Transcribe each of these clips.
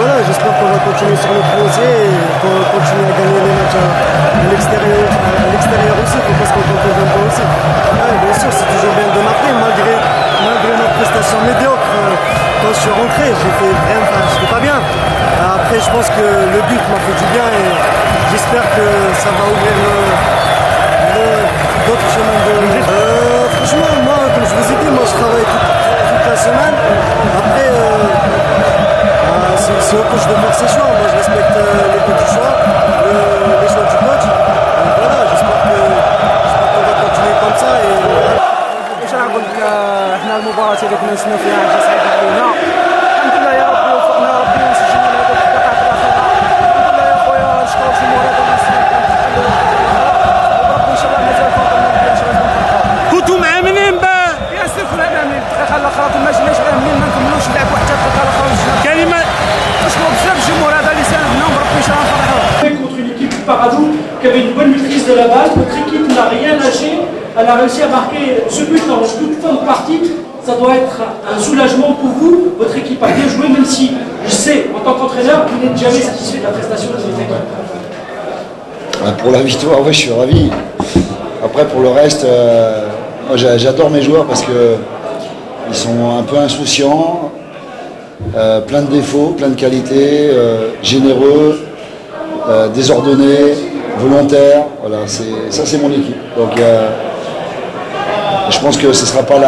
voilà, j'espère qu'on va continuer sur notre lancée et qu'on va continuer à gagner les matchs à l'extérieur aussi, il faut pas se contenter d'un point aussi. Ouais, bien sûr, c'est toujours bien de marquer, malgré notre prestation médiocre. Quand je suis rentré, j'étais pas bien. Après, je pense que le but m'a fait du bien et j'espère que ça va ouvrir d'autres chemins de... franchement, moi, comme je vous ai dit, moi je travaille toute la semaine. Après, c'est au coach de faire ses choix. Moi, je respecte les petits choix, les choix du coach. Donc voilà, j'espère qu'on va continuer comme ça. واش نقول لك حنا المباراه اللي كنا نستناو فيها حاجه سعيده علينا الحمد لله يا ربي وفقنا ربي وسجلنا هذوك الدقائق الاخيره الحمد لله يا خويا نشكروا الجمهور هذا اللي استمتعوا وربي ان شاء الله مازال فوق ان شاء الله كنتوا مامنين بيان سور كنا مامنين الدقيقه الاخرى ما جيناش مامنين ما نكملوش اللعب حتى الدقيقه الاخرى كلمه نشكروا بزاف الجمهور هذا اللي ساندنا وربي ان شاء الله نفرحوه. Contre une équipe Paradou qui avait une bonne maîtrise de la balle, notre équipe n'a rien lâché, elle a réussi à marquer ce but dans toute fin de partie. Ça doit être un soulagement pour vous. Votre équipe a bien joué, même si je sais, en tant qu'entraîneur, vous n'êtes jamais satisfait de la prestation de votre équipe. Pour la victoire, ouais, je suis ravi. Après, pour le reste, moi j'adore mes joueurs parce qu'ils sont un peu insouciants, plein de défauts, plein de qualités, généreux, désordonnés, volontaires. Voilà, ça c'est mon équipe. Donc je pense que ce ne sera pas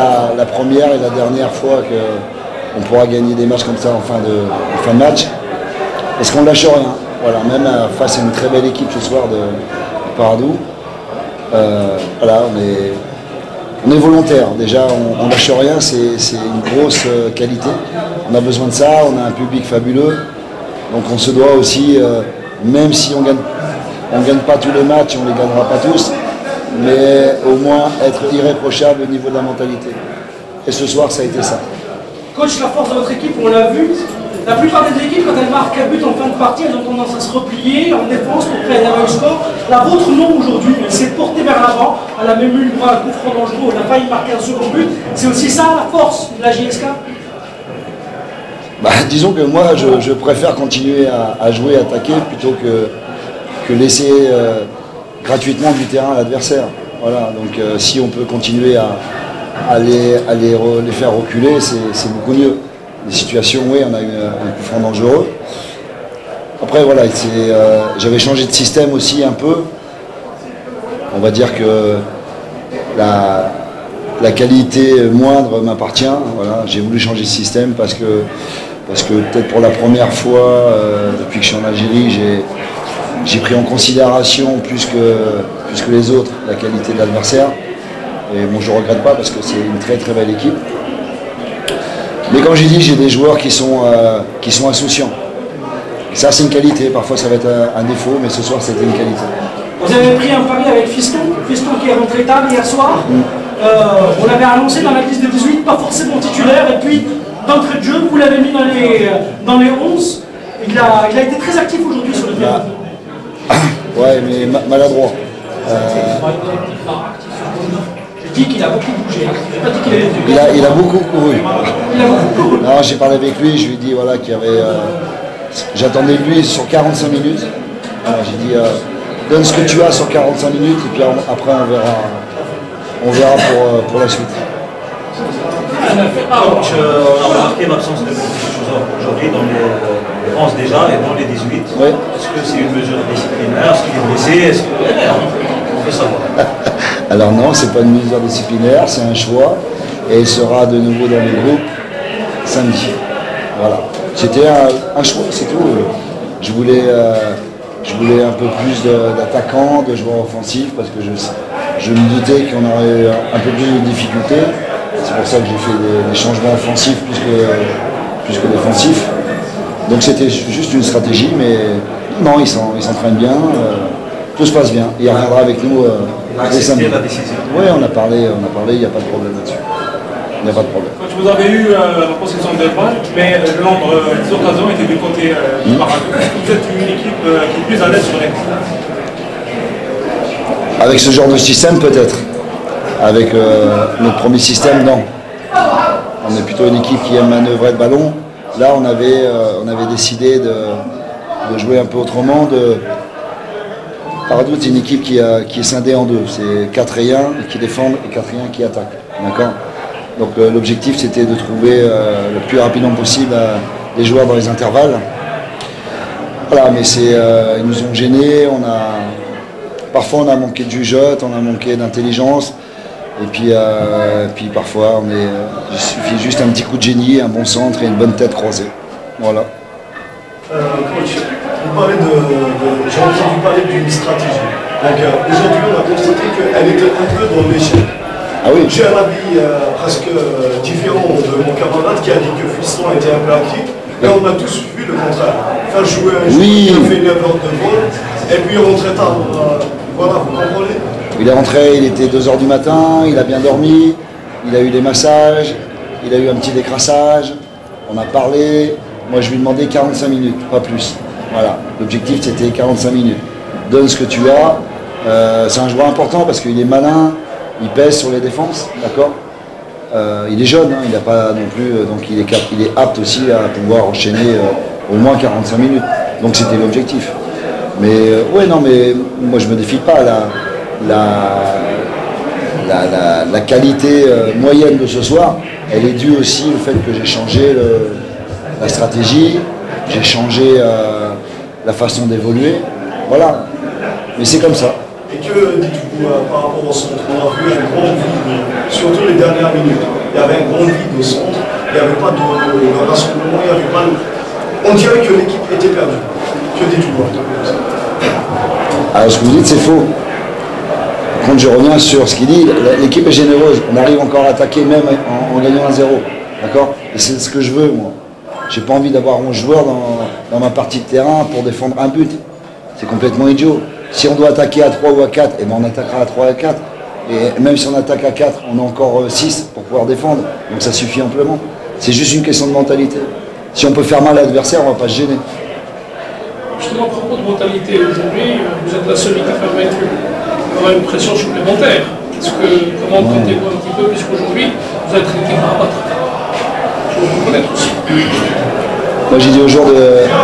la première et la dernière fois qu'on pourra gagner des matchs comme ça en fin de match. Parce qu'on ne lâche rien. Voilà, même face à une très belle équipe ce soir de Paradou. Voilà, on est volontaire. Déjà, on ne lâche rien, c'est une grosse qualité. On a besoin de ça, on a un public fabuleux. Donc on se doit aussi, même si on ne gagne pas tous les matchs, on ne les gagnera pas tous, mais au moins être irréprochable au niveau de la mentalité. Et ce soir, ça a été ça. Coach, la force de votre équipe, on l'a vu, la plupart des équipes, quand elles marquent un but en fin de partie, elles ont tendance à se replier en défense pour préserver le score. La vôtre, non, aujourd'hui, elle s'est portée vers l'avant, elle a même eu le droit à un coup franc dangereux, on a failli marquer un second but. C'est aussi ça la force de la JSK? Disons que moi, je préfère continuer à jouer, à attaquer, plutôt que laisser gratuitement du terrain à l'adversaire. Voilà, donc si on peut continuer à les faire reculer, c'est beaucoup mieux. Les situations, oui, on a eu un coup franc dangereux. Après, voilà, j'avais changé de système aussi un peu. On va dire que la qualité moindre m'appartient. Voilà, j'ai voulu changer de système parce que peut-être pour la première fois depuis que je suis en Algérie, j'ai pris en considération plus que les autres la qualité de l'adversaire. Et bon, je ne regrette pas parce que c'est une très très belle équipe. Mais comme j'ai dit, j'ai des joueurs qui sont insouciants. Ça, c'est une qualité. Parfois, ça va être un défaut, mais ce soir, c'était une qualité. Vous avez pris un pari avec Fiston qui est rentré tard hier soir. On l'avait annoncé dans la liste des 18, pas forcément titulaire. Et puis, d'entrée de jeu, vous l'avez mis dans les 11. Il a été très actif aujourd'hui sur le terrain. Ouais, mais maladroit. J'ai dit qu'il a beaucoup bougé. Pas dit qu'il avait... il a beaucoup couru. Il a beaucoup couru. Alors, j'ai parlé avec lui, je lui ai dit voilà, qu'il y avait... j'attendais de lui sur 45 minutes. J'ai dit donne ce que tu as sur 45 minutes et puis après on verra pour la suite. Coach, on a remarqué l'absence de beaucoup aujourd'hui dans les 11 déjà et dans les 18. Oui. Est-ce que c'est une mesure disciplinaire? Est-ce qu'il est blessé? Est-ce que... On veut savoir. Alors non, c'est pas une mesure disciplinaire, c'est un choix et il sera de nouveau dans les groupes samedi. Voilà. C'était un choix, c'est tout. Je voulais un peu plus d'attaquants, de joueurs offensifs parce que je me doutais qu'on aurait un peu plus de difficultés. C'est pour ça que j'ai fait des changements offensifs plus que défensifs. Donc c'était juste une stratégie, mais non, il s'entraîne bien, tout se passe bien. Il reviendra avec nous dès samedi. Oui, on a parlé, il n'y a pas de problème là-dessus. Il n'y a pas de problème. Quand vous avez eu la possession de balle, mais le nombre des occasions était du côté du Paradou. Vous êtes une équipe qui est plus à l'aise sur les coups. Avec ce genre de système, peut-être. Avec notre premier système, non. On est plutôt une équipe qui aime manœuvrer le ballon. Là, on avait décidé de jouer un peu autrement. Paradou, c'est une équipe qui est scindée en deux. C'est 4 et 1 qui défendent et 4 et 1 qui attaquent. D'accord. Donc l'objectif, c'était de trouver le plus rapidement possible les joueurs dans les intervalles. Voilà, mais ils nous ont gênés. Parfois, on a manqué de jugeote, on a manqué d'intelligence. Et puis parfois, il suffit juste un petit coup de génie, un bon centre et une bonne tête croisée. Voilà. Coach, j'ai entendu parler d'une stratégie. Donc aujourd'hui, on a constaté qu'elle était un peu dans l'échec. Ah oui. J'ai un avis presque différent de mon camarade qui a dit que Fiston était un peu actif. Et on a tous vu le contraire. Faire jouer un joueur qui a fait une erreur de vol et puis rentrer tard. Voilà, vous comprenez? Il est rentré, il était 2 h du matin, il a bien dormi, il a eu des massages, il a eu un petit décrassage, on a parlé. Moi je lui ai demandé 45 minutes, pas plus. Voilà, l'objectif c'était 45 minutes. Donne ce que tu as. C'est un joueur important parce qu'il est malin, il pèse sur les défenses, d'accord. Il est jeune, hein, il n'a pas non plus, donc il est apte aussi à pouvoir enchaîner au moins 45 minutes. Donc c'était l'objectif. Mais ouais, non, mais moi je me défie pas. La qualité moyenne de ce soir, elle est due aussi au fait que j'ai changé la stratégie, j'ai changé la façon d'évoluer. Voilà. Mais c'est comme ça. Et que dites-vous par rapport au centre? On a vu un grand vide, surtout les dernières minutes. Il y avait un grand vide au centre, il n'y avait pas de rassemblement, il n'y avait pas de... On dirait que l'équipe était perdue. Que dites-vous? Alors ce que vous dites, c'est faux. Quand je reviens sur ce qu'il dit, l'équipe est généreuse. On arrive encore à attaquer même en gagnant 1-0. D'accord? Et c'est ce que je veux, moi. J'ai pas envie d'avoir 11 joueurs dans ma partie de terrain pour défendre un but. C'est complètement idiot. Si on doit attaquer à 3 ou à 4, eh ben on attaquera à 3 et à 4. Et même si on attaque à 4, on a encore 6 pour pouvoir défendre. Donc ça suffit amplement. C'est juste une question de mentalité. Si on peut faire mal à l'adversaire, on ne va pas se gêner. Justement, à propos de mentalité, aujourd'hui, vous êtes la seule équipe à mettre une pression supplémentaire. Comment comptez-vous un petit peu, puisqu'aujourd'hui, vous êtes l'équipe à abattre? Je veux vous connaître aussi. Moi j'ai dit aux joueurs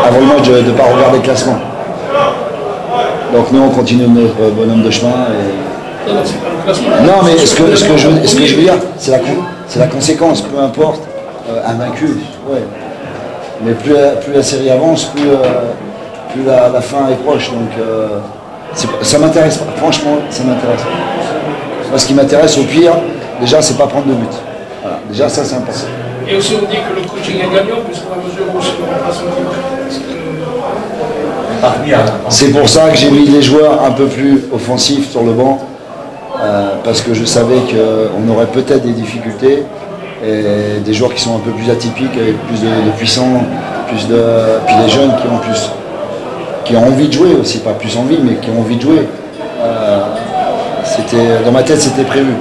avant le match de ne pas regarder le classement. Donc nous on continue notre bonhomme de chemin. Et... Non, c'est pas le classement. Non mais ce que je veux dire, c'est la conséquence, peu importe, invaincu. Ouais. Mais plus la série avance, plus la fin est proche. Donc ça m'intéresse pas. Franchement, ça m'intéresse pas. Ce qui m'intéresse au pire, déjà, c'est pas prendre de but. Voilà. Déjà, ça c'est important. Et aussi on dit que le coaching est gagnant, puisqu'à la mesure où c'est le remplaçant qui marque. C'est pour ça que j'ai mis les joueurs un peu plus offensifs sur le banc, parce que je savais qu'on aurait peut-être des difficultés, et des joueurs qui sont un peu plus atypiques, avec plus de puissants, puis les jeunes qui ont envie de jouer aussi, pas plus envie, mais qui ont envie de jouer. Dans ma tête, c'était prévu.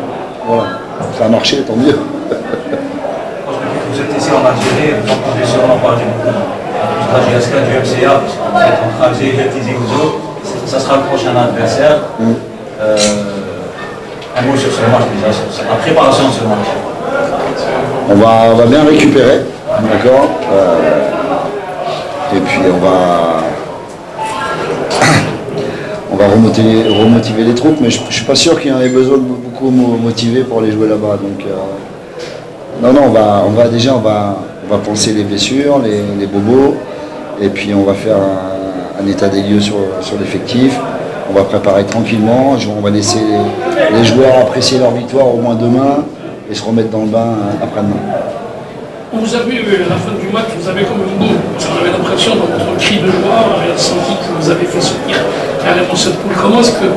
Voilà, ça a marché, tant mieux. Vous êtes ici en Algérie, vous entendez sûrement parler beaucoup du Asca, du MCA, parce que vous êtes entre Alger et Tizi Ouzou. Ça sera le prochain adversaire. Un mot sur ce match déjà, sur la préparation de ce match. On va bien récupérer, d'accord. Et puis on va remotiver les troupes, mais je ne suis pas sûr qu'il y en ait besoin de beaucoup motiver pour aller jouer là-bas. Donc non, on va penser les blessures, les bobos, et puis on va faire un état des lieux sur l'effectif. On va préparer tranquillement, on va laisser les joueurs apprécier leur victoire au moins demain et se remettre dans le bain après-demain. Vous avez eu à la fin du match, vous avez comme un goût, j'avais l'impression dans votre cri de joie, j'ai senti que vous avez fait sortir carrément cette poule. Comment est-ce que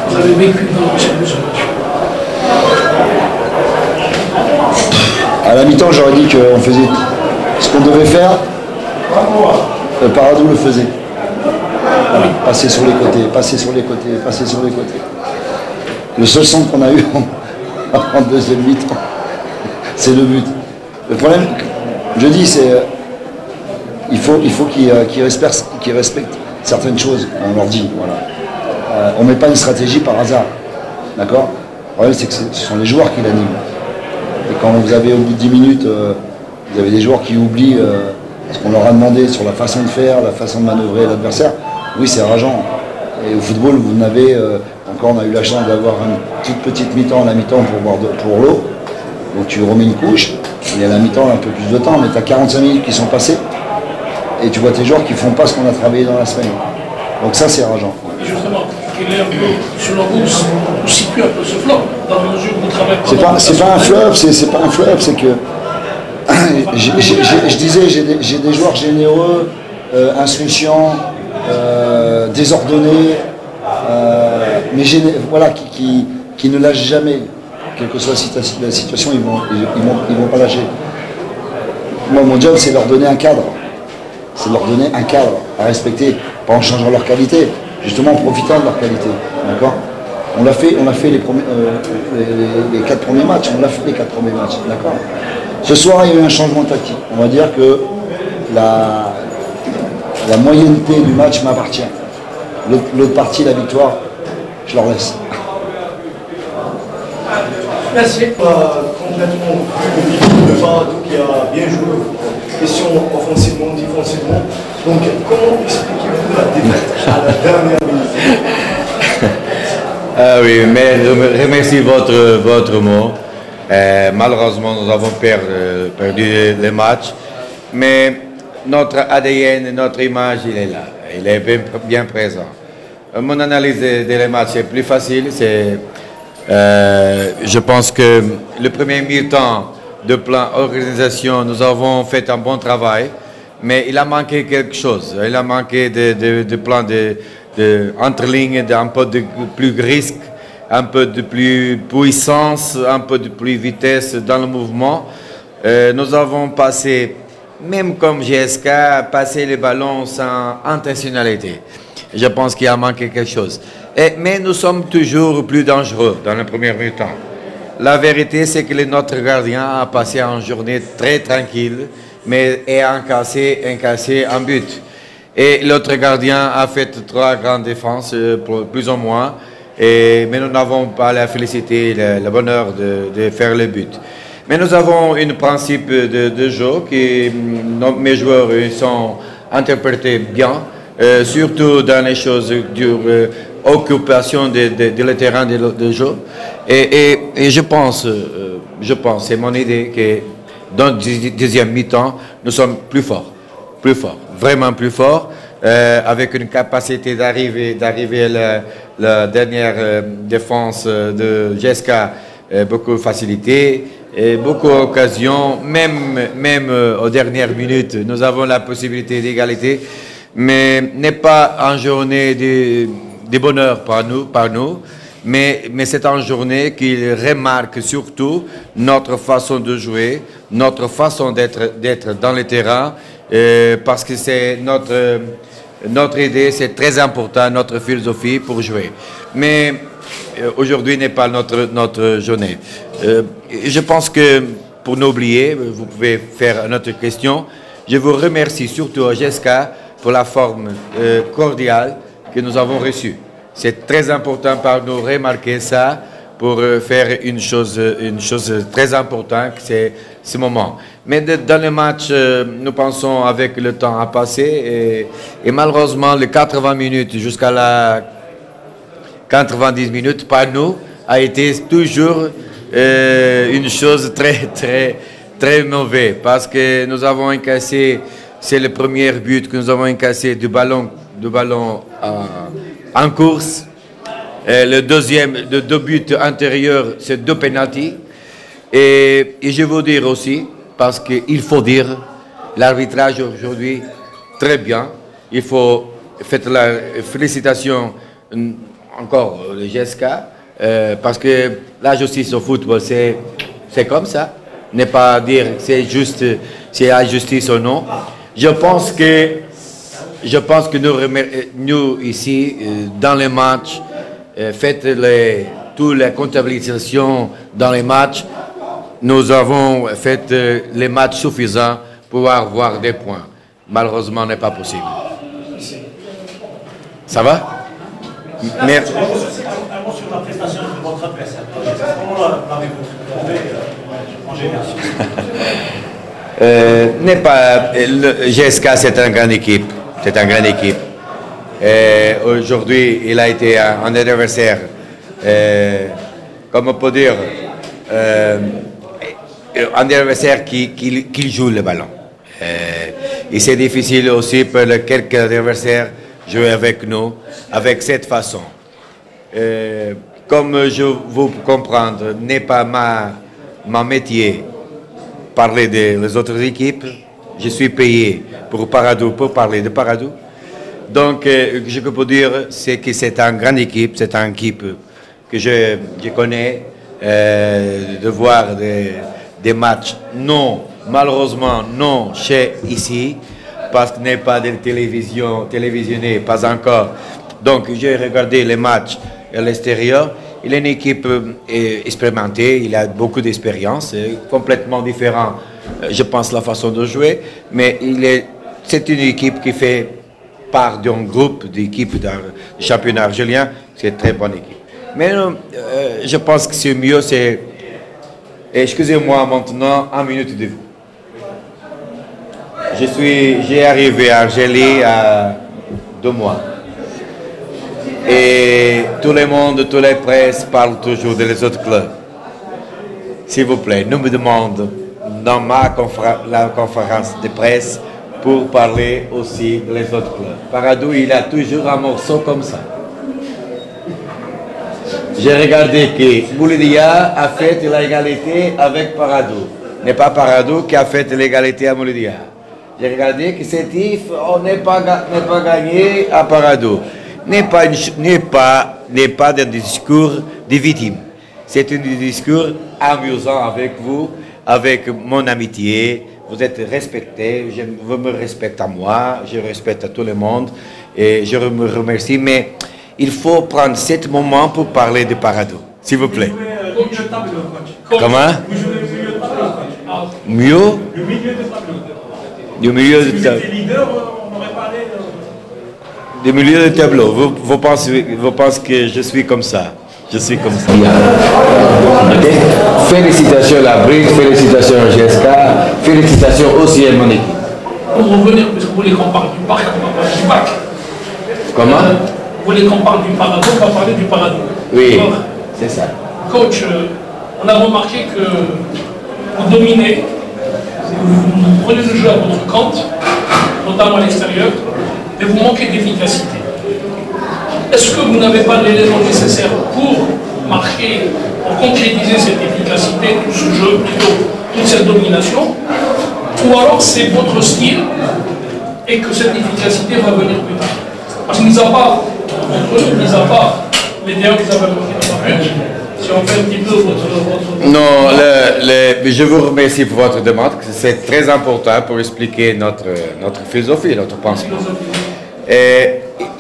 vous avez vécu dans ce match? À la mi-temps, j'aurais dit qu'on faisait ce qu'on devait faire. Le Paradou le faisait. Passer sur les côtés, passer sur les côtés, passer sur les côtés. Le seul centre qu'on a eu en deuxième mi-temps, c'est le but. Le problème, je dis, c'est il faut qu'ils respectent certaines choses. On leur dit, voilà. On ne met pas une stratégie par hasard. D'accord? Le problème, c'est que ce sont les joueurs qui l'animent. Et quand vous avez au bout de 10 minutes, vous avez des joueurs qui oublient ce qu'on leur a demandé sur la façon de faire, la façon de manœuvrer l'adversaire, oui, c'est rageant. Et au football, vous n'avez, encore on a eu la chance d'avoir une toute petite mi-temps, la mi-temps pour l'eau. Donc tu remets une couche, et à la mi-temps un peu plus de temps, mais tu as 45 minutes qui sont passées, et tu vois tes joueurs qui ne font pas ce qu'on a travaillé dans la semaine. Donc ça, c'est rageant. Et justement, quel est un peu, selon vous, où situe un peu ce flop, dans la mesure où vous travaillez c'est pas un flop, c'est pas un flop, c'est que je disais, j'ai des joueurs généreux, insouciants, désordonnés, mais voilà, qui ne lâchent jamais. Quelle que soit la situation, ils vont pas lâcher. Moi, mon job, c'est leur donner un cadre. C'est leur donner un cadre à respecter, pas en changeant leur qualité, justement en profitant de leur qualité. D'accord ? On l'a fait les 4 premiers matchs. On l'a fait les 4 premiers matchs. D'accord ? Ce soir, il y a eu un changement tactique. On va dire que la moyenneté du match m'appartient. L'autre partie, la victoire, je leur laisse. Merci. Complètement vu le Paradou qui a bien joué, question offensivement, défensivement. Donc, comment expliquez-vous la défaite à la dernière minute? Ah oui, mais je remercie votre mot. Malheureusement, nous avons perdu le match, mais notre ADN, notre image, il est là. Il est bien présent. Mon analyse des matchs est plus facile. Je pense que le premier mi-temps de plan organisation, nous avons fait un bon travail, mais il a manqué quelque chose. Il a manqué de plan entre lignes, un peu de plus risque, un peu de plus puissance, un peu de plus vitesse dans le mouvement. Nous avons passé, même comme GSK, passé les ballons sans intentionnalité. Je pense qu'il a manqué quelque chose. Mais nous sommes toujours plus dangereux dans le premier mi-temps. La vérité, c'est que notre gardien a passé une journée très tranquille, mais a encaissé un but. Et l'autre gardien a fait 3 grandes défenses, plus ou moins, mais nous n'avons pas la félicité, le bonheur de faire le but. Mais nous avons un principe de jeu que mes joueurs sont interprétés bien, surtout dans les choses dures, occupation de le terrain de jeu. Et je pense, c'est mon idée, que dans le deuxième mi-temps, nous sommes plus forts, vraiment plus forts, avec une capacité d'arriver à la dernière défense de GSK, beaucoup de facilité, et beaucoup d'occasions, même aux dernières minutes, nous avons la possibilité d'égalité, mais n'est pas une journée de bonheur par nous, mais c'est une journée qui remarque surtout notre façon de jouer, notre façon d'être dans le terrain, parce que c'est notre idée, c'est très important, notre philosophie pour jouer. Mais aujourd'hui n'est pas notre journée. Je pense que, pour n'oublier, vous pouvez faire une autre question. Je vous remercie surtout à GSK pour la forme cordiale que nous avons reçue. C'est très important pour nous remarquer ça, pour faire une chose très importante, c'est ce moment. Mais dans le match, nous pensons avec le temps à passer, et malheureusement, les 80 minutes jusqu'à la 90 minutes, par nous, a été toujours une chose très mauvaise, parce que nous avons encaissé, c'est le premier but que nous avons encaissé du ballon en course. Le deuxième, de 2 buts antérieurs, c'est 2 pénaltys. Et je veux dire aussi, parce qu'il faut dire, l'arbitrage aujourd'hui, très bien. Il faut faire la félicitation encore le GSK, parce que la justice au football, c'est comme ça. Ne pas dire c'est juste, c'est la justice ou non. Je pense que nous ici, dans les matchs, faites toute la comptabilisation dans les matchs. Nous avons fait les matchs suffisants pour avoir des points. Malheureusement, ce n'est pas possible. Ça va? Merci. Un mot sur la prestation de votre adversaire. Comment l'avez-vous trouvé en général? N'est pas, le GSK, c'est une grande équipe. C'est une grande équipe. Aujourd'hui, il a été un adversaire, comme on peut dire, un adversaire qui joue le ballon. Et c'est difficile aussi pour quelques adversaires jouer avec nous, avec cette façon. Comme je vous comprendre, n'est pas ma métier parler des autres équipes. Je suis payé pour Paradou, pour parler de Paradou. Donc, ce que je peux dire, c'est que c'est une grande équipe, c'est une équipe que je connais, de voir des matchs, non, malheureusement, non, chez ici, parce qu'il n'est pas de télévisionné, pas encore. Donc, j'ai regardé les matchs à l'extérieur. Il est une équipe expérimentée, il a beaucoup d'expérience, complètement différent, je pense, la façon de jouer, mais c'est une équipe qui fait part d'un groupe d'équipes du championnat algérien, c'est une très bonne équipe. Mais je pense que c'est mieux, c'est... Excusez-moi maintenant, 1 minute de vous. J'ai arrivé à Algérie à 2 mois. Et tout le monde, toutes les presses parlent toujours des autres clubs. S'il vous plaît, nous me demandez dans la conférence de presse pour parler aussi des autres clubs. Paradou, il a toujours un morceau comme ça. J'ai regardé que Mouloudia a fait l'égalité avec Paradou. Ce n'est pas Paradou qui a fait l'égalité à Mouloudia. J'ai regardé que Sétif n'est pas gagné à Paradou. N'est pas un discours de victime. C'est un discours amusant avec vous, avec mon amitié. Vous êtes respecté, vous me respectez à moi, je respecte à tout le monde et je me remercie. Mais il faut prendre ce moment pour parler de Paradou, s'il vous plaît. Comment? Mieux? Du milieu de tableau. Du milieu de tableau. Vous pensez que je suis comme ça. Je suis comme ça. Okay. Félicitations à la Brique, félicitations à GSK, félicitations aussi à mon équipe. Pour revenir, parce que vous voulez qu'on parle du parc, on va parler du parc. Comment? Vous voulez qu'on parle du Paradou, on va parler du Paradou. Oui, c'est ça. Coach, on a remarqué que vous dominez, vous prenez le jeu à votre compte, notamment à l'extérieur, mais vous manquez d'efficacité. Est-ce que vous n'avez pas l'élément nécessaire pour marquer, pour concrétiser cette efficacité, tout ce jeu, plutôt toute cette domination, ou alors c'est votre style et que cette efficacité va venir plus tard? Parce que mis à part, entre nous, mis à part les derniers qui avaient marqué, si on fait un petit peu votre... Non, je vous remercie pour votre demande, c'est très important pour expliquer notre philosophie, notre pensée.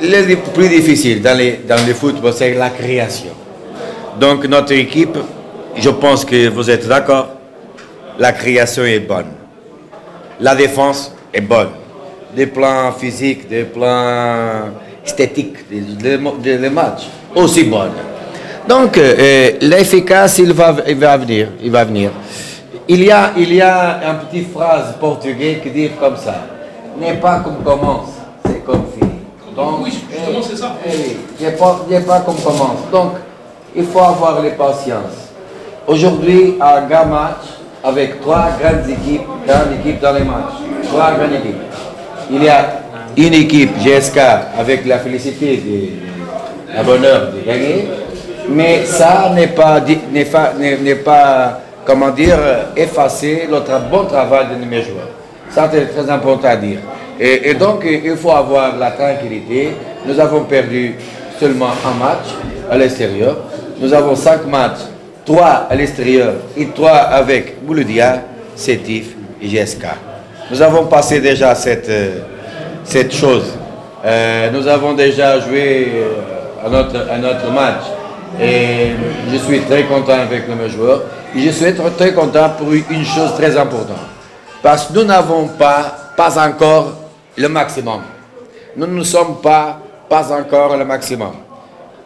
Le plus difficile dans le football, c'est la création. Donc notre équipe, je pense que vous êtes d'accord, la création est bonne. La défense est bonne. Des plans physiques, des plans esthétiques, des matchs aussi bonnes. Donc l'efficace, il va venir. Il y a une petite phrase portugaise qui dit comme ça: n'est pas comme commence, c'est comme finit. Donc, oui, justement, c'est ça. Il n'y a pas comme commence. Donc, il faut avoir la patience. Aujourd'hui, un grand match avec 3 grandes équipes dans les matchs. 3 grandes équipes. Il y a une équipe, GSK, avec la félicité, la bonheur de gagner, mais ça n'est pas, comment dire, effacer notre bon travail de nos joueurs. Ça, c'est très important à dire. Et donc, il faut avoir la tranquillité. Nous avons perdu seulement un match à l'extérieur. Nous avons 5 matchs, 3 à l'extérieur et 3 avec Mouloudia, Sétif et GSK. Nous avons passé déjà cette chose. Nous avons déjà joué un autre match. Et je suis très content avec mes joueurs. Et je suis très content pour une chose très importante. Parce que nous n'avons pas encore le maximum. Nous ne sommes pas encore le maximum.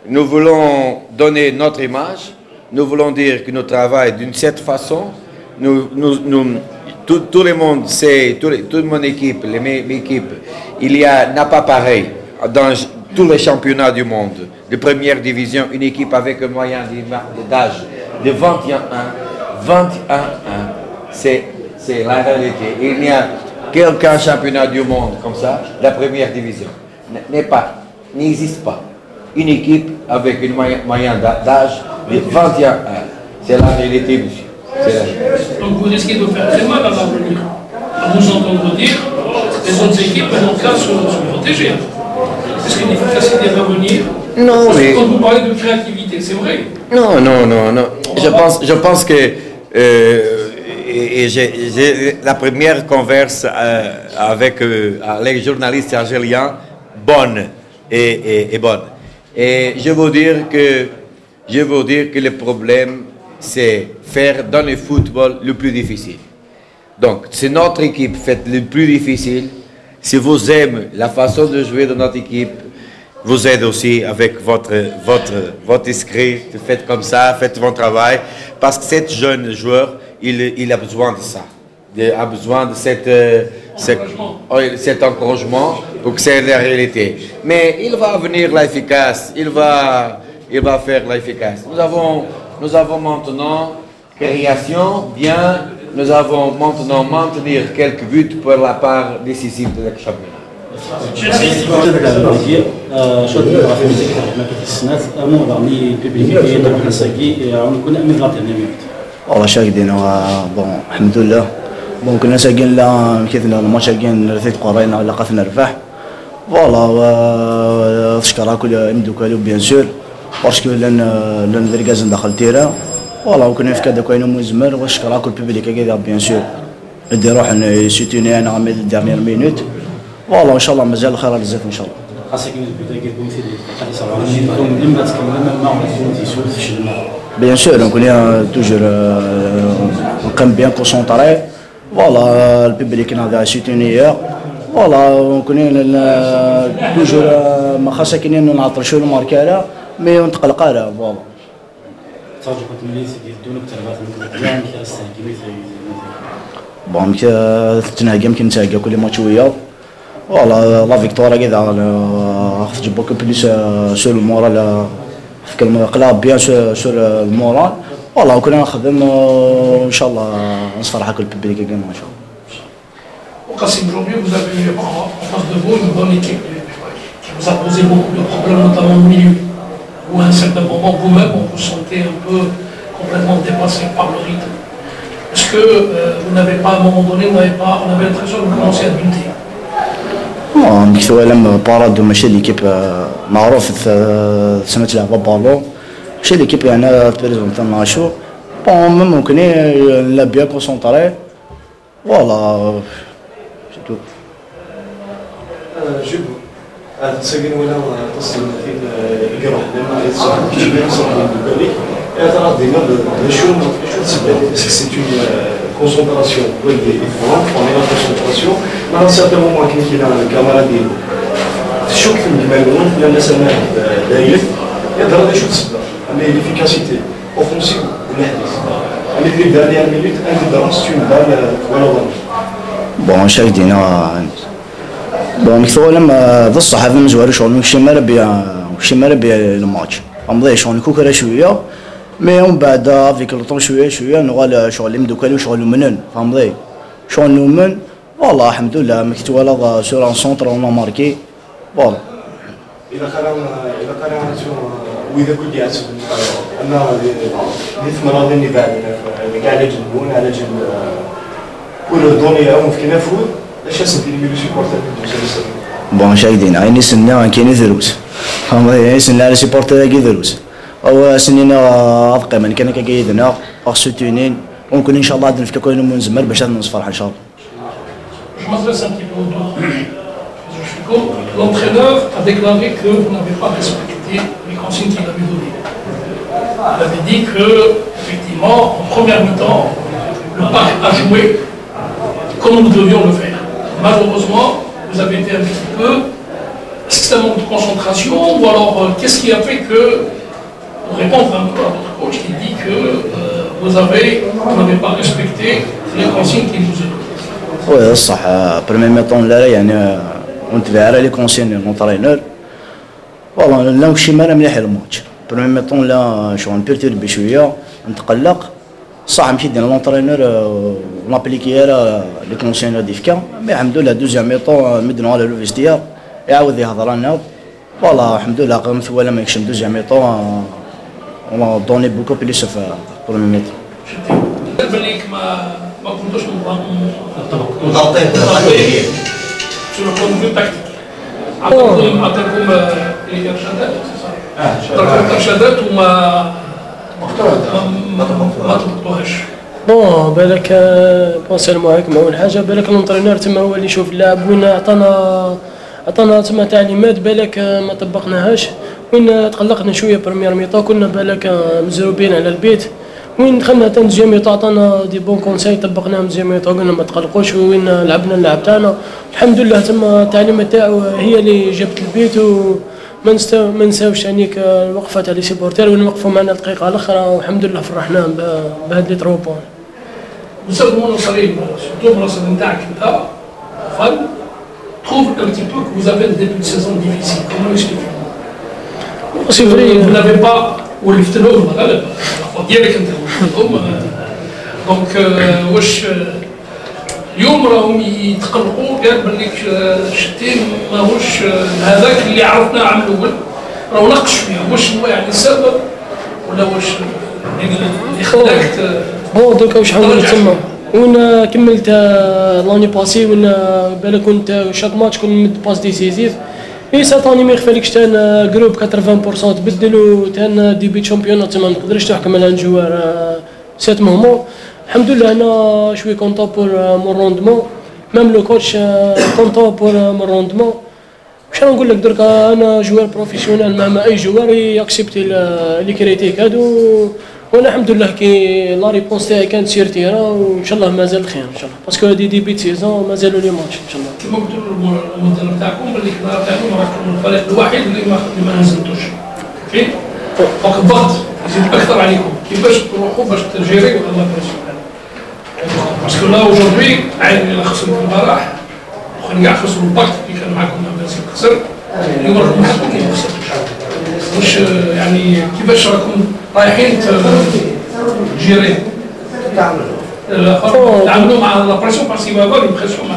Nous voulons donner notre image. Nous voulons dire que nous travaillons d'une certaine façon. Nous tout le monde sait, toute mon équipe, mes équipes, n'a pas pareil dans tous les championnats du monde. De première division, une équipe avec un moyen d'âge de 21 ans, c'est la réalité. Il n'y a qu'aucun championnat du monde comme ça, la première division. N'existe pas. Une équipe avec un moyen d'âge de 21 ans. C'est la réalité, monsieur. Donc vous risquez de faire très mal à l'avenir. À vous entendre dire, les autres équipes n'ont qu'à se protéger. Est-ce qu'il y a une efficacité à venir? Non, mais... Quand vous parlez de créativité, c'est vrai. Non. Je pense que j'ai la première converse avec les journalistes algériens bonne et bonne. Et je veux dire que le problème, c'est faire dans le football le plus difficile. Donc, c'est notre équipe fait le plus difficile. Si vous aimez la façon de jouer de notre équipe, vous êtes aussi avec votre esprit, faites comme ça, faites votre travail. Parce que cet jeune joueur, il a besoin de ça. Il a besoin de cet encouragement pour que c'est la réalité. Mais il va venir l'efficace, il va faire l'efficace. Nous avons maintenant création, bien, nous avons maintenant maintenir quelques buts pour la part décisive de la championnat. والله شاهدين بون الحمد لله بون كنا ساقين لا كيفنا الماتش كاين ثلاث قرينا ولا قاتنا ربح فوالا تشكر كل يمدو كالو بيان سور باسكو لان دركازن داخل تيرا فوالا وكنا في كذا كاين مزمر وشكر كل بيبليك كذا بيان سور ندي روح سيتوني انا عمل الديرنيير مينوت فوالا ان شاء الله مازال الخير بزاف ان شاء الله Bien sûr, donc on est toujours on bien concentré. Voilà, le public a soutenu. Voilà, on connaît toujours ما خاصة كاينين نعطشوا الماركة mais on تقلقها voilà. bon تنهاجم كنتاجا كل ماتش وياه فوالا لا فيكتورا كذا تجيب beaucoup plus sur le moral في كلمة قلاب بيان sur le moral فوالا وكنا نخدم ان شاء الله نصفر حق الببليك كاين ان شاء الله. Kassim, aujourd'hui vous avez eu en face de vous une bonne équipe qui vous a posé beaucoup de problèmes, notamment au milieu, où à un certain moment vous-même vous vous sentez un peu complètement dépassé par le rythme. Est-ce que vous n'avez pas à un moment donné, on avait l'impression que vous commencez à buter? كيف لما بارادو ماشي ليكيب معروف سنة تلعب بالون ماشي ليكيب يعني بريزونتان ناشو بون ممكن نلعب بيان كونسونطري فوالا سي تو. جيبو تسجل ولا تصل في يروح لما يتصل يصير بالي ترى ديما شو سي une concentration oui différente on est en concentration mais à un certain moment qu'il a un camarade شوف كما يقولون لان الناس داير يهضر هذا شو تسبب mais l'efficacité offensive والحديث انا في dernière minute un de dans une balle ولا بون شاهدين بون كثر لما ذا الصحافه مزوار شغل ماشي مربي الماتش امضي شغل كوكرا شويه مي ومن بعد فيك لو طون شويه نغال شغل مدوكالي وشغل منن فهمضي شغل نومن والله الحمد لله ما كنت ولا سور ان سونتر اون ماركي فوالا. اذا كان واذا كنت يحسب ان الثمره اللي بعد كاع على جنبون على جنب كل الدنيا وممكن نفوت اش اسد اللي يلو سيبورتر بون شاهدين عيني سنه كاين دروس فهمضي سنه على سيبورتر كي دروس او سنينا ابقى من كان كيدنا اخسوتونين ممكن ان شاء الله نفكر كل منزمر باش نصفر ان شاء الله. Je m'adresse un petit peu au dos. L'entraîneur a déclaré que vous n'avez pas respecté les consignes qu'il avait données. Il avait dit que, effectivement, en première mi-temps, le parc a joué comme nous devions le faire. Malheureusement, vous avez été un petit peu. Est-ce que c'est un manque de concentration ou alors qu'est-ce qui a fait que, pour répondre un peu à votre coach qui dit que vous n'avez pas respecté les consignes qui vous ont. وي صح بريمي ميطون لا يعني ونتبع على لي كونسين لونترينور فوالا لا وشي مالا مليح الماتش بريمي ميطون لا شغل بيرتيربي شويه نتقلق صح مشيت ديال لونترينور ونابليكي على لي كونسين ديفكا مي الحمد لله دوزيام ميطون مدنو على لو فيستيار يعاود يهضر لنا فوالا الحمد لله قام ولا ما يكشم دوزيام ميطون on a donné beaucoup plus في premier ميطون بالك ما كنتوش مضغطين sur le point de vue tactique. عطاكم إرشادات عطاكم إرشادات وما طبقتوهاش. بون بالك نسلمو عليكم أول حاجة بالك الانترينور تما هو اللي يشوف اللاعب وين عطانا تما تعليمات بالك ما طبقناهاش وين تقلقنا شوية بريمير ميطا كنا بالك مزروبين على البيت وين دخلنا تا دوزيام ميطا عطانا دي بون كونساي طبقناهم دوزيام ميطا قلنا ما تقلقوش وين لعبنا اللعب تاعنا الحمد لله تما التعليمات تاعو هي اللي جابت البيت وما نساوش هنيك الوقفه تاع لي سيبورتير وين وقفوا معنا الدقيقه الاخرى والحمد لله فرحنا بهاد لي 3 بوان. بسبب المناصرين سورتو المناصر نتاعك انت فان trouve un petit peu que vous avez un début de saison difficile. Comment l'expliquez-vous? C'est vrai. Vous n'avez pas ولفت لهم غالبا ديالك انت دونك واش اليوم راهم يتقلقوا قال بالك شتي ماهوش هذاك اللي عرفناه عام الاول راهو نقص شويه واش هو يعني السبب ولا واش اللي خلاك بون دوكا واش حنقول تما وين كملت لاني باسي وين بالك كنت شاك ماتش كنت مد باس ديسيزيف اي ساتاني ما يخفالكش تان جروب 80% تبدلوا تان ديبي شامبيونات ما نقدرش تحكم على نجوار سيت مومون الحمد لله انا شوي كونطون بور مون روندمون ميم لو كوتش كونطون بور مون روندمون واش نقول لك دركا انا جوار بروفيسيونيل مع اي جوار ياكسبتي لي كريتيك هادو وانا الحمد لله كي لا ريبونس تاعي كانت سير تيرا وان شاء الله مازال خير ان شاء الله باسكو هادي ديبي سيزون مازالوا لي ماتش ان شاء الله. كما قلت المدرب تاعكم باللي الاداره تاعكم راكم الفريق الوحيد اللي ما نزلتوش. اوكي؟ دونك الضغط يزيد اكثر عليكم كيفاش تروحوا باش تجيريو هذا البريسيون. باسكو لا اوجوردي عين اللي خسروا في البارح اخرين كاع خسروا الباكت اللي كان معاكم بنزيل خسر اليوم راكم حتى كي ما خسرتوش. واش يعني كيفاش راكم رايحين تجيريو؟ تعاملوا مع لا بريسيون باسكو يبغى اون بريسيون مع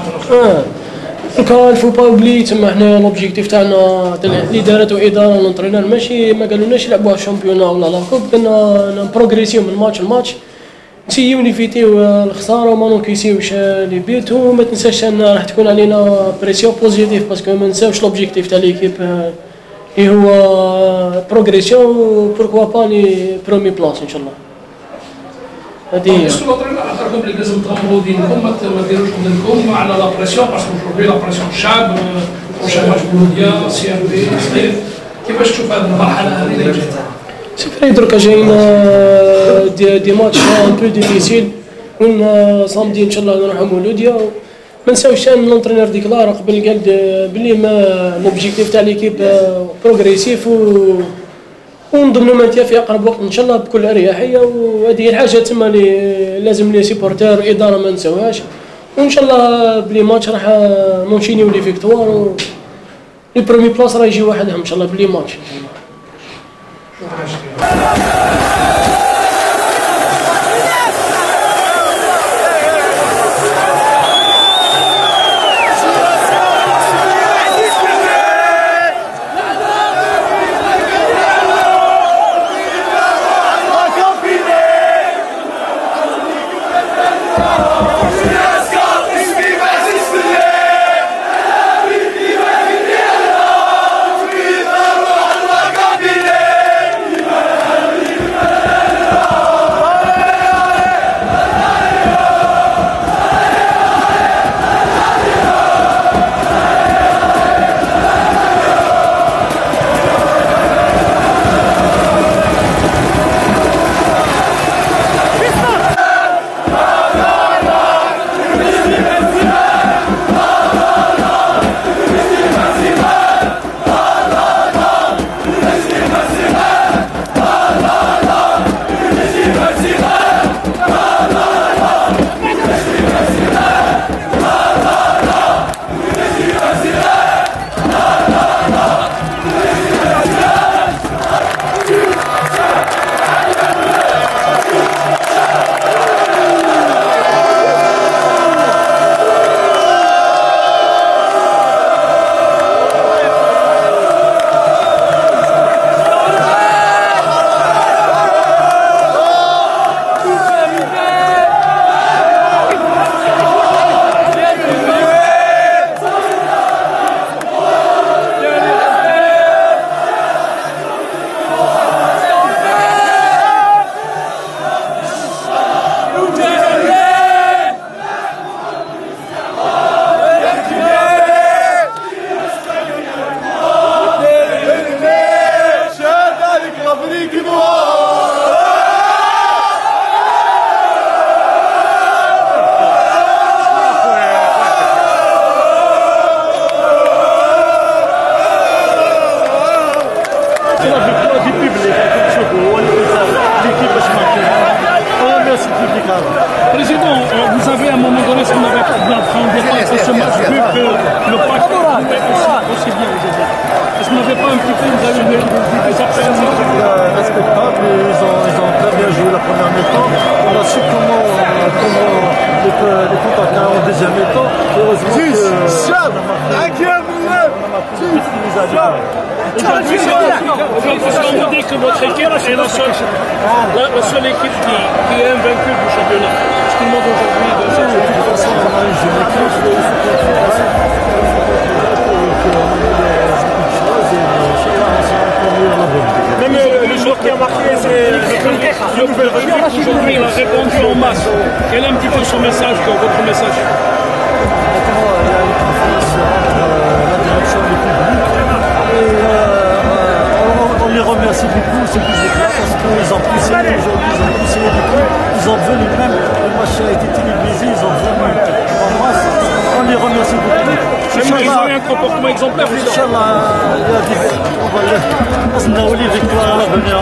دوكا الفو با اوبلي تما حنا لوبجيكتيف تاعنا الاداره واداره لونترينور ماشي ما قالولناش نلعبوا الشامبيونا ولا لا كوب قلنا نبروغريسيو من ماتش لماتش نسيو نيفيتيو الخساره وما ننكيسيوش لي بيت وما تنساش ان راح تكون علينا بريسيون بوزيتيف باسكو ما نساوش لوبجيكتيف تاع ليكيب اللي هو بروغريسيون بوركوا با لي برومي بلاص ان شاء الله. هذه اسكو لونترينور عطاكم بلي لازم تغمروا دينكم ما ديروش دينكم على لا بريسيون باسكو جوبي لا بريسيون الشعب بروشان ماتش بولوديا سي ام بي صغير كيفاش تشوف هذه المرحله هذه اللي جات؟ سي فري دركا جايين دي ماتش ان بو ديفيسيل وين صامدي ان شاء الله نروحوا مولوديا ما نساوش ان لونترينور ديكلار قبل قال بلي ما لوبجيكتيف تاع ليكيب بروغريسيف ونضمنوا مانتيا في اقرب وقت ان شاء الله بكل اريحيه وهذه الحاجه تما اللي لازم لي سيبورتير واداره ما نساوهاش وان شاء الله بلي ماتش راح نونشينيو لي فيكتوار لي برومي بلاص راه يجي وحدهم ان شاء الله بلي ماتش. Président, vous avez à un moment donné ce qu'on avait fait en défense de ce match, vu que le pack jouait aussi bien aujourd'hui. Est-ce qu'on n'avait pas un petit peu, vous avez des appréhensions? Respectable, ils ont très bien joué la première mi-temps. On a su comment les contre-attaquer en deuxième mi-temps. Heureusement que on dit que votre équipe est la seule équipe qui est invaincue du championnat. Tout le monde aujourd'hui de cette équipe. De toute façon, on a une jeune équipe, il faut même le joueur qui a marqué, c'est le nouvel recrue. Aujourd'hui, il a répondu en masse. Quel est un petit peu son message, votre message? Maintenant, il y a une confiance entre la direction du public. Et on les remercie beaucoup, ces publics-là, parce qu'ils ont poussé aujourd'hui, ils ont poussé l'équipe, ils ont venu même, le match a été télévisé, ils ont venu en masse. On les remercie beaucoup. Ils ont eu un comportement exemplaire. Inch'Allah, il y a des victoires à l'avenir.